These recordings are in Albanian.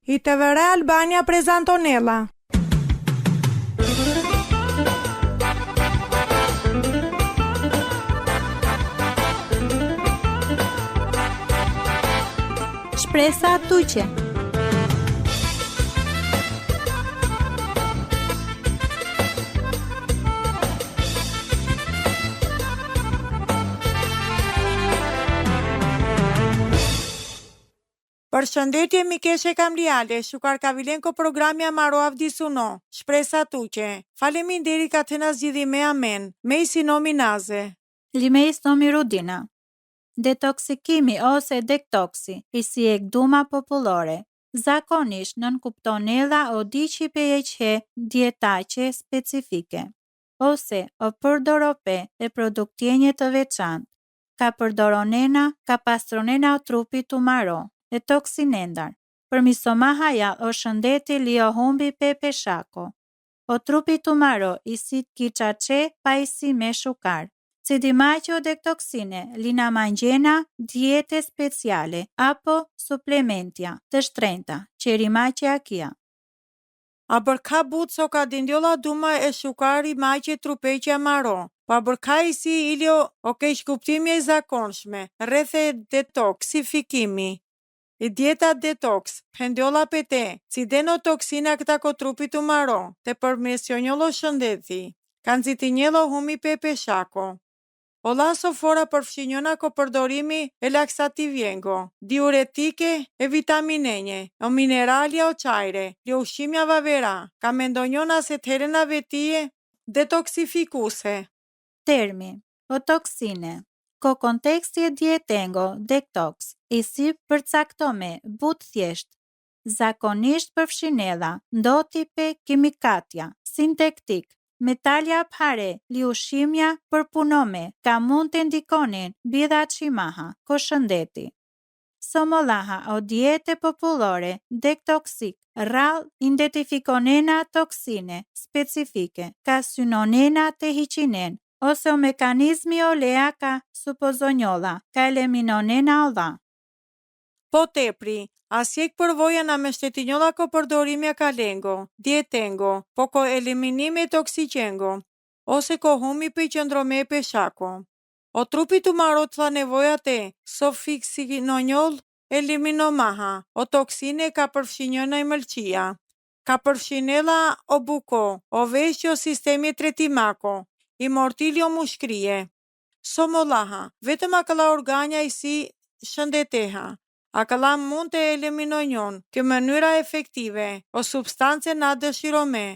ITV Albania prezantonella. Shpresa tuqe. Përshëndetje Mikeshe Kamliale, Shukar Kavilenko programja Maro Avdisuno, Shpresa tuqe. Faleminderit ka të na zgjidhi me amen, me i sinomi naze. Limeis nomi Rudina. Detoksikimi ose dektoksi, i si e gduma popullore. Zakonisht nënkupton ella o diçi pejeqe dietaqe specifike, ose o përdorope e produktjenje të veçantë. Ka përdoronena, ka pastronena o trupit të maro, e toksinendar. Përmisomahaja o shëndeti li o humbi pe peshako. O trupit të maro i si kiqace pa i si me shukar. Si dimaqo dektoksine, lina mangjena, diete speciale, apo suplementja të shtrenta, që rimaqe akia. A bërka butso ka dindjolla duma e shukari maqe trupeqja maro. Pa bërka i si ilio o keq kuptimi e zakonshme, rrethe detoksifikimi. I dieta detoks, pendjolla pete, si denotoksina këta ko trupit të maro, te përmesionjollo shëndeti, kanë zitinjelo humi pe peshako. Olla sofora përfshinjona ko përdorimi e laksativjengo, diuretike e vitaminenje, o mineralia o qajre, li ushqimja vavera, ka mendonjona se terena vetie detoksifikuse. Termi, o toksine. Ko konteksti e dietengo, detoks, i si përcaktome, but thjesht. Zakonisht përfshinella, ndoti pe kimikatja, sintektik, metalja pare, li ushqimja përpunome, ka mund të ndikonin bidha qimaha, ko shëndeti. Somolaha o diete popullore, dektoksik, rral identifikonena toksine, specifike, ka synonena të hiqinen, ose o mekanizmi o lea ka supozonjolla, ka eliminonena olla. Po tepri, asjek përvoja na me shtetinjolla ko përdorimja kalengo, dietengo, po ko eliminime toksiqengo, ose ko humi për qëndrome peshako. O trupi të marot tha nevojat e sofiksinonjoll eliminomaha, o toksine ka përfshinjona i mëlqia. Ka përfshinella o buko, o veshjo sistemi tretimako, i mortiljo mushkrije. Somolaha, vetëm akëlla organja i si shëndeteha. Akëlla mund të eliminonjon kjo mënyra efektive o substance na dëshirome.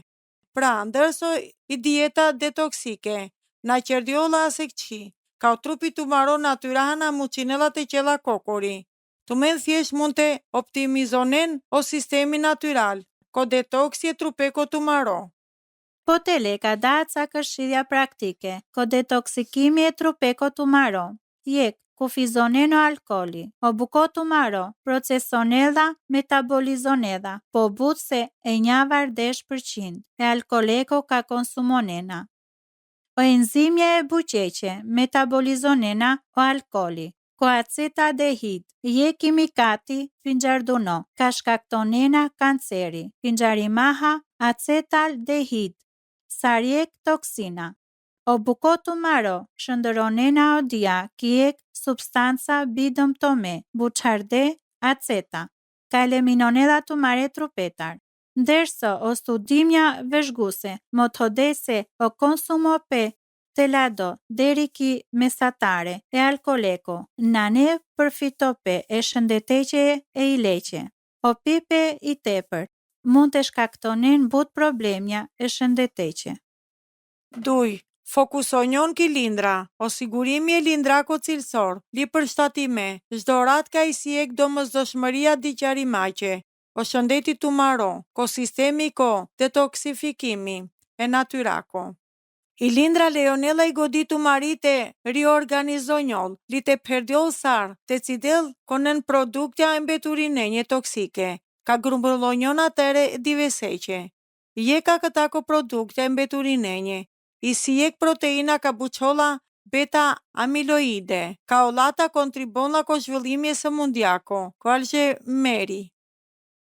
Pra, ndërso i dieta detoksike, na qerdjolla asekqi, ka o trupi të maro natyrahana mucinella të qela kokori. Të men thjesht mund të optimizonen o sistemi natural, ko detoksi e trupeko të maro. Po te leka daca këshidhja praktike, ko detoksikimi e trupeko të maro. Jek, kufizoneno alkoli, o buko të maro, procesonedha, metabolizonedha, po but se e njavar 10%, e alkoleko ka konsumonena. O enzimje e buqeqe, metabolizonena o alkoli, ko acetaldehid, je kimikati finxarduno, ka shkaktonena kanceri, finxarimaha acetaldehid, sarjek toksina. O buko të maro, shëndëronena o dia, kiek substanca bidëmtome, buçarde, aceta, ka eliminonedha të mare trupetar. Ndërso o studimja vëzhguse, mothodese o konsumo pe telado, deri ki mesatare, e alkoleko, nane përfitope e shëndeteqe e i leqe. O pipe i tepër, mund të shkaktonin but problemja e shëndeteqe. Duj, fokusonjon ki lindra, o sigurimi e lindrako cilësor, li përshtatime, çdo rat ka i si ek domosdoshmëria diqarimaqe, o shëndeti të maro, ko sistemi ko detoksifikimi, e natyrako. I lindra lejonella i godit të marite riorganizonjoll, li te perdjoll sar, te cidel konen produktja e mbeturinenje toksike, ka grumbullonjona tere diveseqe. Je ka këta ko produktja e mbeturinenje, i si jek proteina ka buqolla beta amiloide, ka olata kontribon la ko zhvillimi e së mundjako, ko algje meri.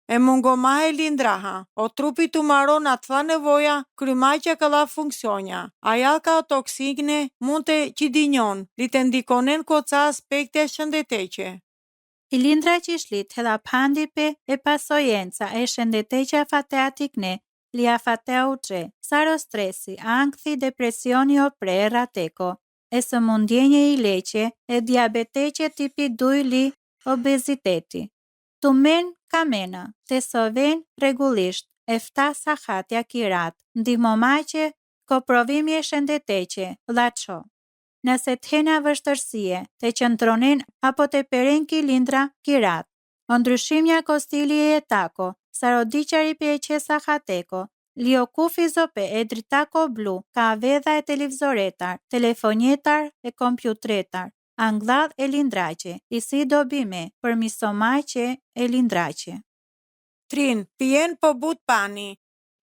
e mungomahe lindraha, o trupi tumaron atë nevoja, krymaqja ka la funksionja. Aja ka toksigne mund të qidinjon, li të ndikonen koca aspekte shëndeteqe. I lindra që shlit hedha pandipe e pasojenca e shëndeteqja fateatikne, lia fatea uqe, saro stresi, ankthi, depresioni o pre rateko, e sëmundjenje I leqe e diabeteqe tipi 2 li obeziteti. Tumen kamena, të soven regullisht, efta sahatja kirat, ndihmomaqe, koprovimi e shëndeteqe, laço. Nëse të hena vështërsie, të qëndronin apo të peren kilindra kirat. O ndryshimja kostili e tako, sarodiqari pe e qesa hateko, lio kufizo pe e dritako blu, ka vedha e televzoretar, telefonjetar e kompjutretar, anglad e lindraqe, I si dobime, për misomaqe e lindraqe. Trin, pien po but pani.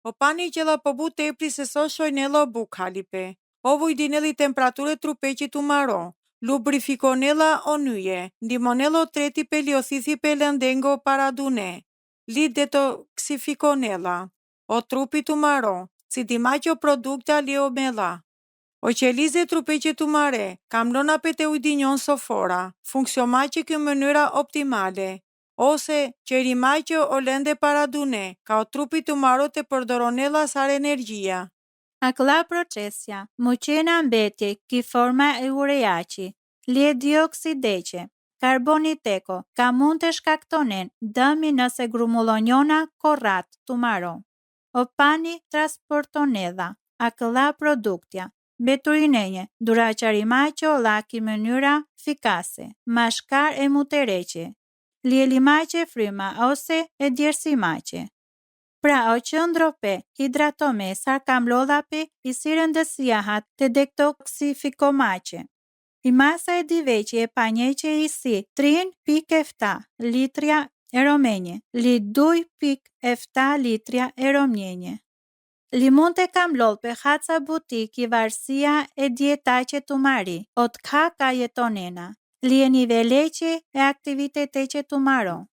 O pani që la po but tepri se so shojnelo bukhalipe. O vujdineli temperature trupeqi tu maro. Lubrificonela o nyje. Ndimonelo treti pe liothithi pe lëndengo paradune. Li detoxificonela. O trupi tu maro. Si dimaqo produkta liomela. O qelize trupeqe tu mare. Kamlona pe te ujdinjon sofora. Funksionmaqe kjo mënyra optimale. Ose qerimaqe o lënde paradune. Ka o trupi tu maro te përdoronela sar energjia. Akla procesja, muqena mbetje ki forma e ureaqi, lie dioksideqe, karboniteko, ka mund të shkaktonen dëmi nëse grumullonjona korrat tumaro. O pani transportonedha, akla produktja, beturinenje, duraqarimaqe o laki mënyra fikase, mashkar e mutereqe, lielimaqe fryma ose e djersimaqe. Pra o qëndrope, hidratome, sarkamlodhape, I si rëndësiahat të detoksifikomaqe. I masa e diveqe e panjeqe I si 3,7 litria e romenje, li 2,7 litria e romnjenje. Li mund të kamlodh pe haca butik I varsia e dietaqe tumari, o të ka jetonena, li e niveleqe e aktiviteteqe tumaro.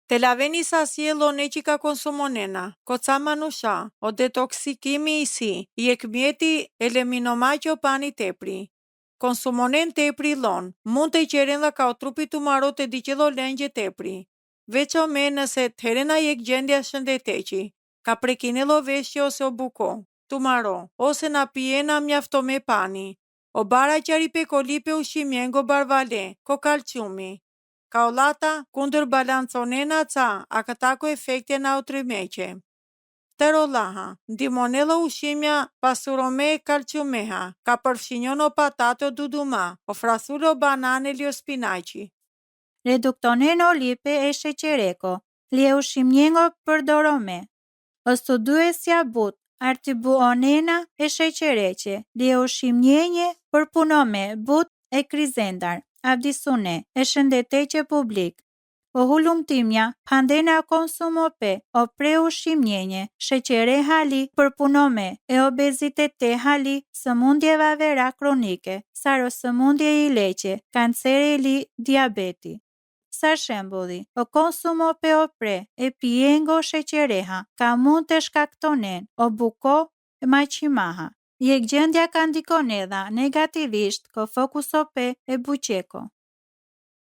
Te laveni sasielo ne që ka konsumonena, koca manusha, o detoksikimi I si, I ekmjeti eliminomaqo pani tepri. Konsumonen tepri lon, mund të qeren dhe ka o trupi tu maro të diqelo lengje tepri. Veqo me nëse të herena jek gjendja shëndeteqi, ka prekinelo veshje ose o buko, tu maro, ose na pjena mjafto me pani, o bara qari pe kolipe ushimjengo barvale, ko kalciumi. Kaolata kundër balanconena ca a këtako efekte na utrimeqe. Terolaha, ndimonelo ushimja pasurome kalciumeha, ka përfshinjono patato duduma, o frasulo banane lio spinaci. Reduktoneno lipe e sheqereko, li e ushimjengo përdorome. O studuesja but, artibuonena e sheqereqe, li e ushimjenje përpunome but e krizendar. Avdisune, e shëndeteqe publik. O hulumtimja, pandena konsumope, o preushimnjenje, sheqere hali përpunome, e obezitete hali, sëmundjeva vera kronike, saro sëmundje I leqe, kancere li diabeti. Sa shembulli, o konsumope o pre, e piengo sheqereha, ka mund të shkaktonen, o buko e maqimaha. Jek gjendja ka ndikon edha negativisht ko fokusope e buqeko.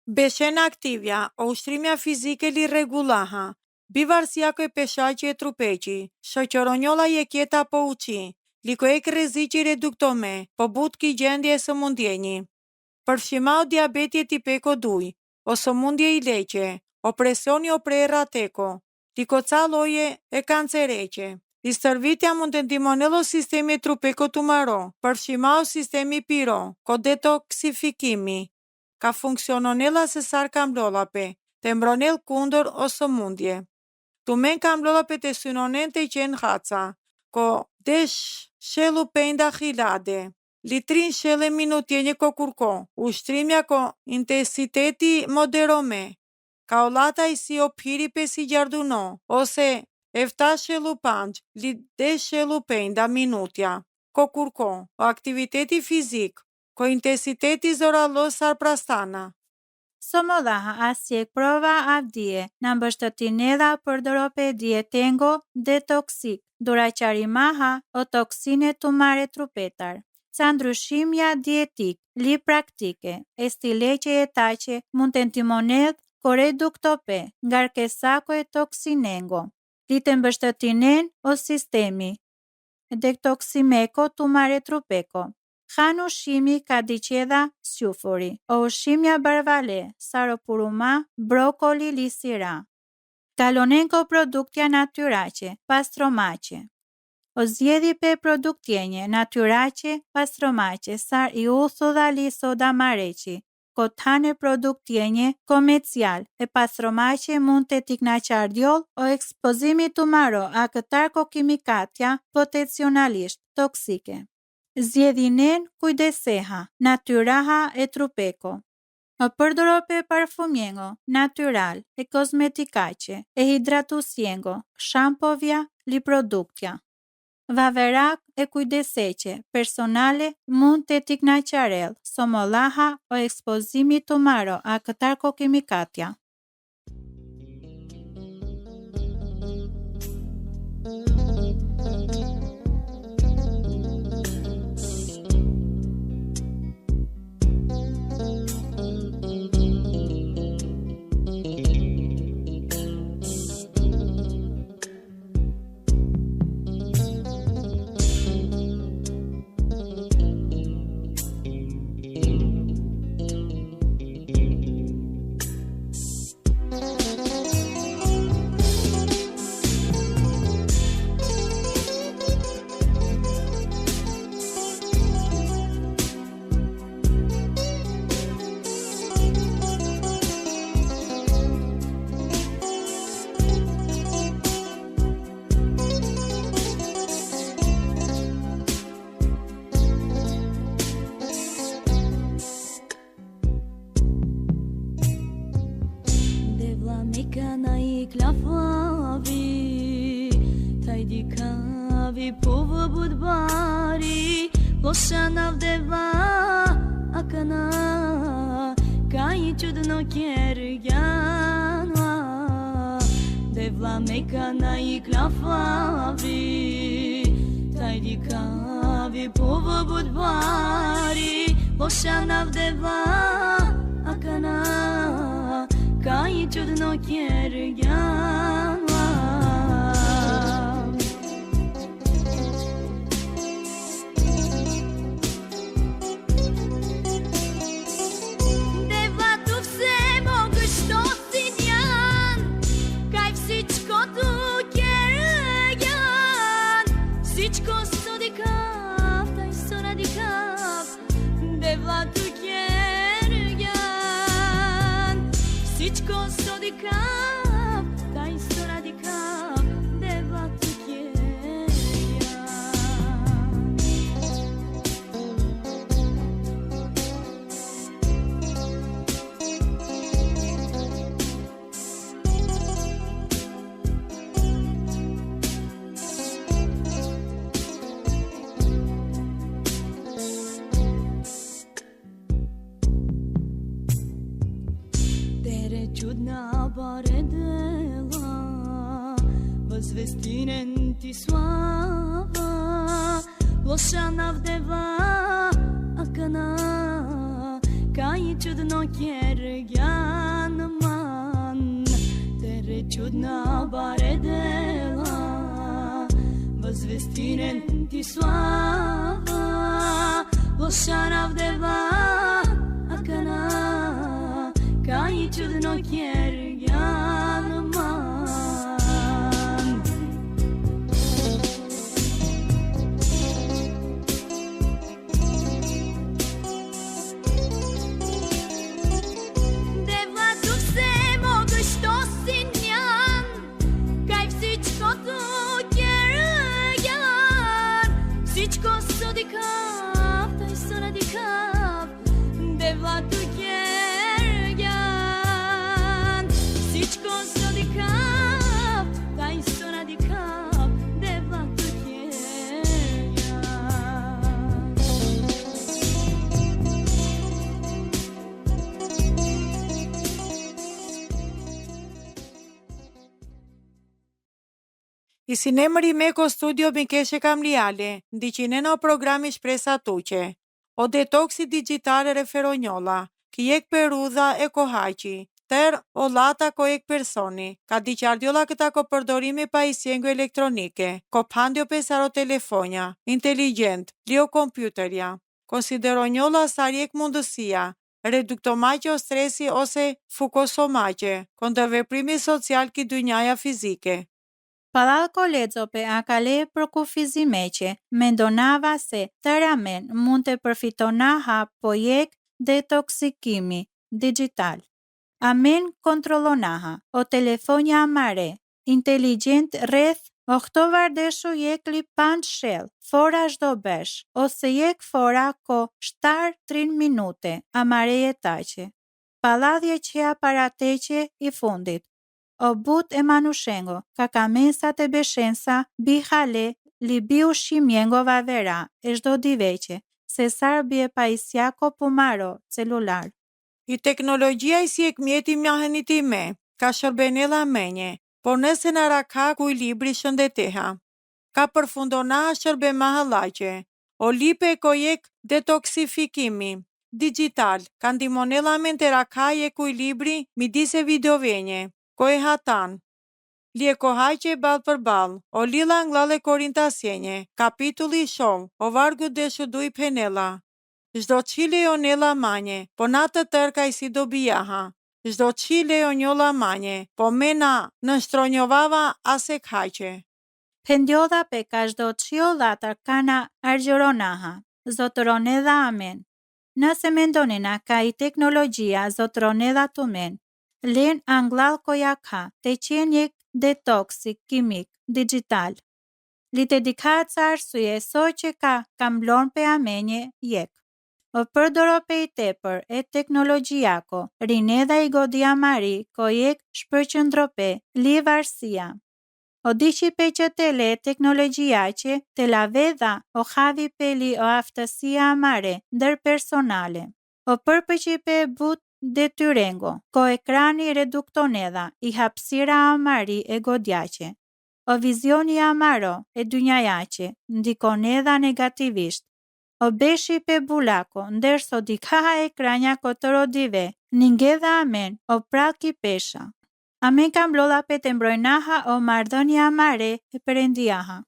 Beshena aktivja, o ushtrimja fizike li regulaha, bivarsia ko e peshaqe e trupeqi, shoqoronjola je kjeta po uqi, liko e kreziqi reduktome, po but ki gjendje e sëmundjenji. Përfshima o diabetje tipeko 2, o sëmundje I leqe, o presoni o prerateko, liko ca loje e kancereqe. I stërvitja mund të ndimonelo sistemi trupeko tumaro, përfshima o sistemi piro, ko detoksifikimi, ka funksiononela se sar kamlodhape, të mbronel kundër o sëmundje. Tumen kamlodhape të synonen të qenë haca, ko desh shelu penda hilade, litrin shele minutjenje ko kurko, ushtrimja ko intensiteti moderome, ka olata I si o piri pe si gjarduno, ose efta shelu panç, li 10 shelu penda minutja, ko kurko, o aktiviteti fizik, ko intensiteti zoralo sar prastana. Somodhaha asjek prova avdije, në mbështëtinedha për dorope dietengo detoksik, duraqarimaha o toksine tumare trupetar. Ca ndryshimja dietik, li praktike, estileqe e taqe, mund të timonedh koreduktope, ngarkesako e toksinengo, li të mbështëtinen o sistemi, detoksimeko tumare trupeko. Han ushqimi ka diqedha sjufuri, o ushqimja barvale, saropuruma, brokoli, lisira. Kalonenko produktja natyrace, pastromace. O zjedhi pe produktjenje, natyrace, pastromace, sar i uthudha li soda mareqi. Kotane produktjenje komercial e pastromace mund të tiknaqardjol o ekspozimi tumaro a këtarko kimikatja potencionalisht toksike. Zjedhinen kujdeseha, natyraha e trupeko. O përdorope parfumjengo, natural, e kozmetikace, e hidratusjengo, shampovja, li produktja. Vaverak e kujdeseqe, personale mund të tiknaqarel, somolaha o ekspozimi tumaro a këtarko kimikatja. Loshanav deva akana kai chudno kierganwa devla mekana iklafavi taidikavi povo budvari Loshanav deva akana kai chudno kierganwa Zvestinen ti suava Loshanav deva akana Kai čudno kjergan man Tere čudna baredela Zvestinen ti suava Loshanav deva akana Kai čudno kjergan man Devla tu kjergan Isinemëri me ko studio mi keshe kamliale, ndiqineno programi shpresa tuqe. O detoksi digitale referonjolla, ki jek perudha e kohaqi, ter o lata ko ek personi, ka diqardiola këta ko përdorimi pa isjengu elektronike, ko pandio pesaro telefonja, inteligent, lio kompjuterja. Konsideronjolla sarjek mundësia, reduktomaqe o stresi ose fukosomaqe, konde veprimi social ki dynjaja fizike. Para kolezope a kale për kufizimeqe, mendonava se të ramen mund të përfitonaha po jek detoksikimi digital. Amen kontrolonaha o telefonja amare, inteligent rreth o këto vardeshu jek li pan shell, fora shdo besh, ose jek fora ko shtar 3 minute, amare jetaqe. Paladhje që aparateqe i fundit. O but e manushengo, kakamesa te beshensa, bihale, libiu shimiengo vavera, e shdo diveqe, se sarbie paisjako pumaro, celular. I teknologjia i si ek mjeti mjaheniti me, ka shërbenela menje, por nëse në raka ku i libri shëndeteha. Ka përfundona shërbe mahalaqe, o lipe ko jek detoksifikimi, digital, ka ndimonela men të raka je ku i libri midise videovenje, ko e hatan. Lie kohaqe bal për bal, o lila nglale korintasjenje, kapitulli shom, o vargu deshu duj penela. Zdo qile o nela manje, po natë tërka i si do bijaha. Zdo qile o njolla manje, po mena në shtronjovava ase khaqe. Pendioda pe ka shdo qio latar kana argjoronaha, zotëronedha amen. Nëse mendonina ka i teknologjia zotëronedha të men, len anglal koja ka, te qenjek detoksik kimik, digital. Li te dikat sa arsye so që ka kamblon pe amenje jek. O përdoro pe i tepër e teknologjijako, rinedha i godia mari, ko jek shpërqëndrope, li varsia. O diqi pe që te le teknologjia që te la vedha o havi peli o aftësia amare, ndër personale. O përpëqi pe but detyrengo, ko ekrani reduktonedha, i hapsira amari e godjaqe. O vizioni amaro e dynjajaqe, ndikonedha negativisht. O beshi pe bulako, ndërso dikaha ekranja kotërodive, ningedha amen, o praki pesha. Amen kam blola pe të mbrojnaha o mardhënja amare e përendiaha.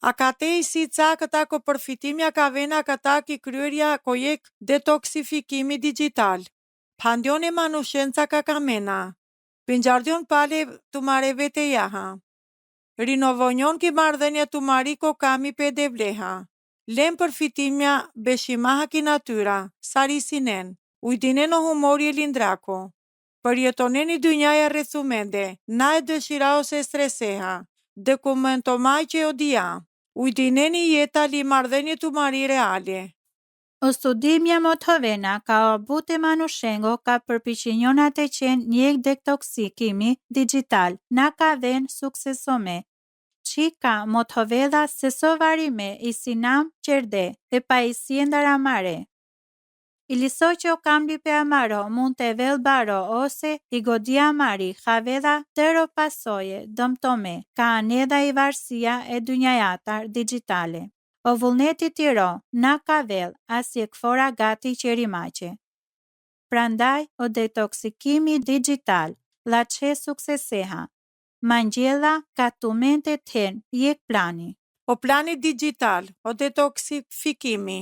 A ka te i si ca këta ko përfitimja ka vena këta ki kryerja ko jek detoksifikimi digital. Pandione manushenca ka kamena. Pinjardion pale të mareve të jaha. Rinovonjon ki mardhënja të mariko kami pe devleha. Lem përfitimja beshimaha ki natyra, sarisinen, ujdinen o humori e lindrako. Përjetoneni dynjaja rrethumende, na e dëshira ose streseha, dokumentomaqe o dia, ujdineni jeta li mardhenje të mari reale. O studimja motovena ka o bute manushengo ka përpiqinjona të qenë njek detoksikimi digital, na ka ven suksesome. Qika motovedha se so varime i sinam qerde e pa i siendar amare. I liso që o kambi pe amaro mund të vel baro ose i godia amari havedha tëro pasoje dëmtome ka anedha i varsia e dynjajatar digitale. O vullneti tiro na ka vel asje këfora gati qerimaqe. Prandaj o detoksikimi digital la që sukseseha. Mangjella ka tumente ten jek plani. O plani digital, o detoksifikimi.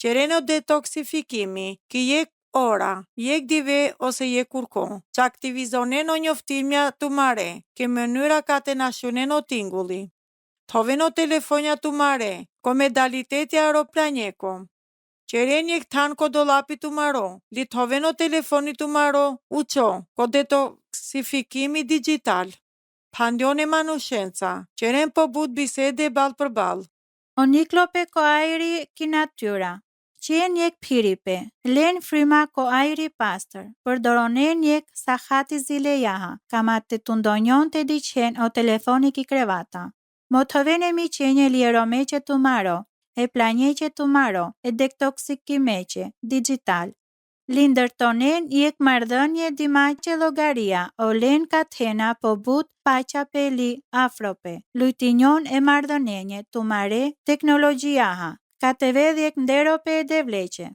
Qereno detoksifikimi, ki jek ora, jek dive ose jek kurko. Që aktivizonen o njoftimja të mare, ke mënyra ka të nashunen o tingulli. Thoven o telefonja të mare, ko medaliteti aeroplanjeko. Qeren jek tan ko dolapi të maro, li thoven o telefoni të maro, uqo, ko detoksifikimi digital. Pandione manushenca, qeren po but bisede bal për bal. O niklope ko ajri ki natyra. Qen jek piripe, len frima ko ajri pastër, përdoronen jek sa hati zile jaha, kama të tundonjon të diqen o telefoni ki krevata. Motovene mi qenje lieromeqe të maro, e planjeqe të maro, e detoksikime digital. Lindër tonen jek marrëdhënie dimaqe llogaria, olen kathena po but paqa peli afrope. Lujtinjon e marrëdhënenje tumare teknologjiaha, ka të vedhjek nderope e devleqe.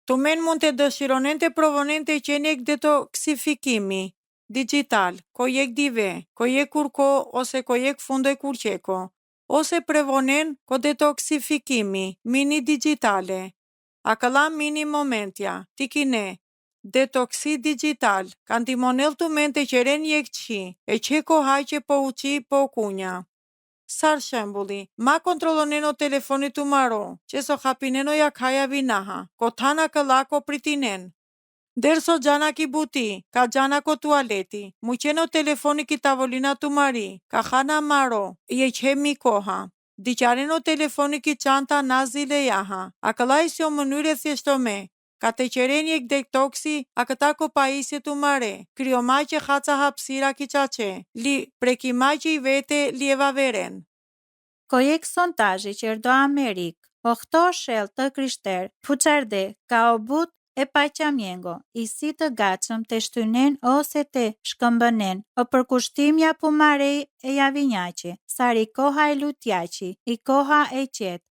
Tumen mund të dëshironen të provonen të qenjek detoksifikimi digital, ko jek dive, ko jek kurko ose ko jek funde kurqeko, ose prevonen ko detoksifikimi mini digitale. Akëlla mini momentja, tikine, detoksi digital, kanë timonel të men të qeren jek qi, e qeko hajqe po uqi po kunja. Sar shembuli, ma kontroloneno telefonit të maro, që so hapineno ja kaja vinaha, ko tana këllako pritinen. Derso gjana ki buti, ka gjana ko tualeti, muqeno telefoni ki tavolina të mari, ka hana maro, je qemi koha. Diqareno telefoni ki qanta nazile jaha, a këllaj si o mënyre thjeshtome, ka të qerenjek detoksi a këta ko paisje të mare, kryo maj që haca hapsira ki qace, li preki maj që i vete li eva veren. Ko jek sontajë që rdo Amerik, o këto shell të krishter, fuqarde, ka o but e paqamjengo, i si të gacëm të shtynen ose të shkëmbënen, o përkushtimja pumarej e javinjaqe, sari koha e lutjaqi, i koha e qetë,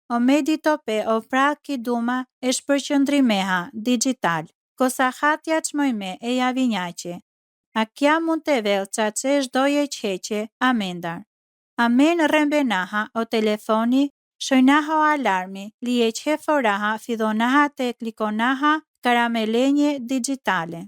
o meditope o prak ki duma e shpërqëndrimeha digital, kosa hatja qmojme e javinjaqe. A kja mund të vel qa që shdoje qeqe amendar. Amen rembenaha o telefoni, shojnaha o alarmi, li e qeforaha fidonaha të klikonaha karamelenje digitale.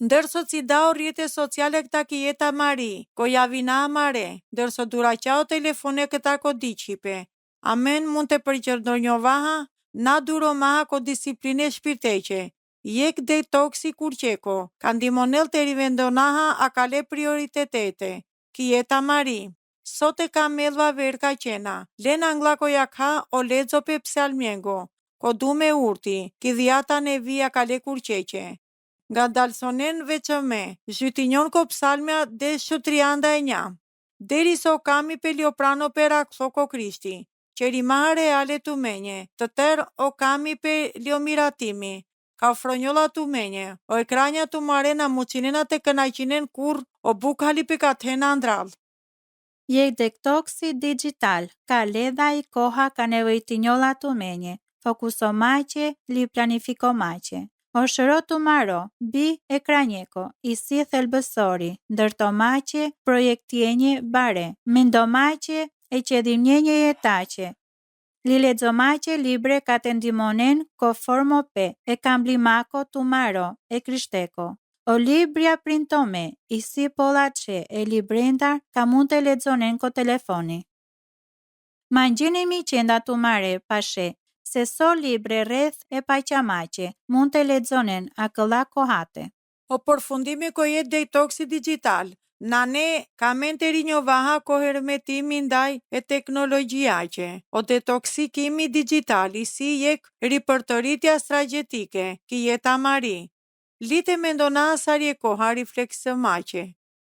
Ndërso si dao rrjete sociale këta ki jeta mari, ko javina mare, ndërso dura qao telefone këta ko diqipe. Amen mund të përgjërdonjovaha, na duro maha ko disipline shpirteqe. Jek detoksi kurqeko, kandimonel të rivendonaha a kale prioritetete, ki jeta mari. Sote ka melva verka qena, len anglako jakha o ledzo pe psalmjengo, ko dume urti, ki dhjata ne via kale kurqeqe. Nga dalsonen veçëme, zhytinjon ko psalmja dhe shëtrianda e nja. Deri so kami pe lioprano pera këthoko krishti, qeri maha reale të menje, të ter o kami pe liomiratimi, ka fronjolla të menje, o ekranja të marena mucinena të kënajqinen kur o bukali pe kathena andral. Jek detoksi digital, ka ledha i koha ka nevojtinjolla të menje, fokuso maqe, li planifiko maqe. O shëro të maro, bi ekranjeko, i si thelbësori, ndërto maqe, projektjenje bare, mendo maqe, e qedhimnjenje jetaqe. Li ledzo maqe libre ka të ndimonen ko formo pe, e kamblimako të maro, e krishteko. O libria printome, i si pollaçe e librendar ka mund të ledzonen ko telefoni. Mangjinimi qenda të mare pashe, se so libre rreth e paqamaqe, mund të ledzonen a këlla kohate. O përfundimi ko jetë detoksi digital, nane ka men të rinjovaha ko hermetimi ndaj e teknologjiaqe, o detoksikimi digital, i si jek ripërtëritja strategike, ki jeta mari. Lite mendona sarje koha refleksë maqe.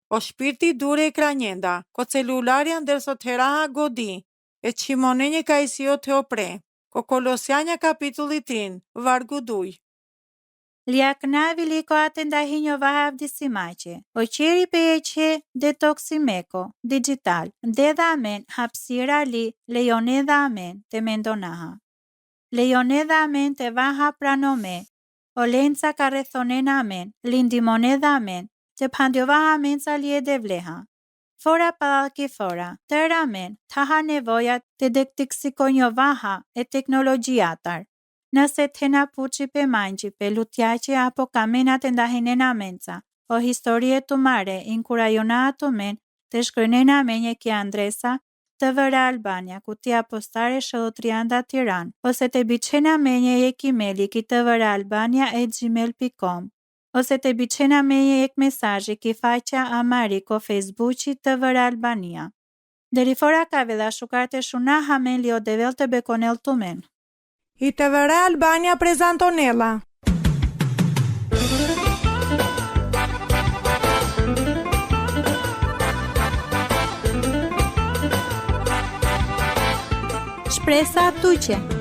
O shpirti dure ekranjenda, ko celularja ndërso të heraha godi, e qimonenje ka isio të opre, ko Kolosianja kapitulli 3, vargu 2. Liaknavi liko atenda hinjo vahavdisi maqe, o qeri pe e qe detoksimeko, digital, ndedha amen hapsira li lejonedha amen të mendonaha. Lejonedha amen të vaha pranome, o lenca ka rethonen amen, lindimonedha amen, që pandjova amen sa li e devleha. Fora palaki fora, tër amen, taha nevojat të dektiksikonjovaha e teknologjiatar. Nëse tena puqi pe manqi pe lutjaqe apo kamenat e ndahinen amenca, o historie të mare, inkurajona ato men, të shkërnena amenje ki Andresa, të vëra Albania, kutia postare shëllëtrianda Tiran, ose të biqena menje e kimeli ki të vëra Albania e gmail.com, ose të biqena menje e mesazhi ki faqa amari ko Facebooki të vëra Albania. Deri fora ka veda shukarte shuna hamen li o devel të bekonel të men. I të vëra Albania prezantonella. Shpresa tuqe.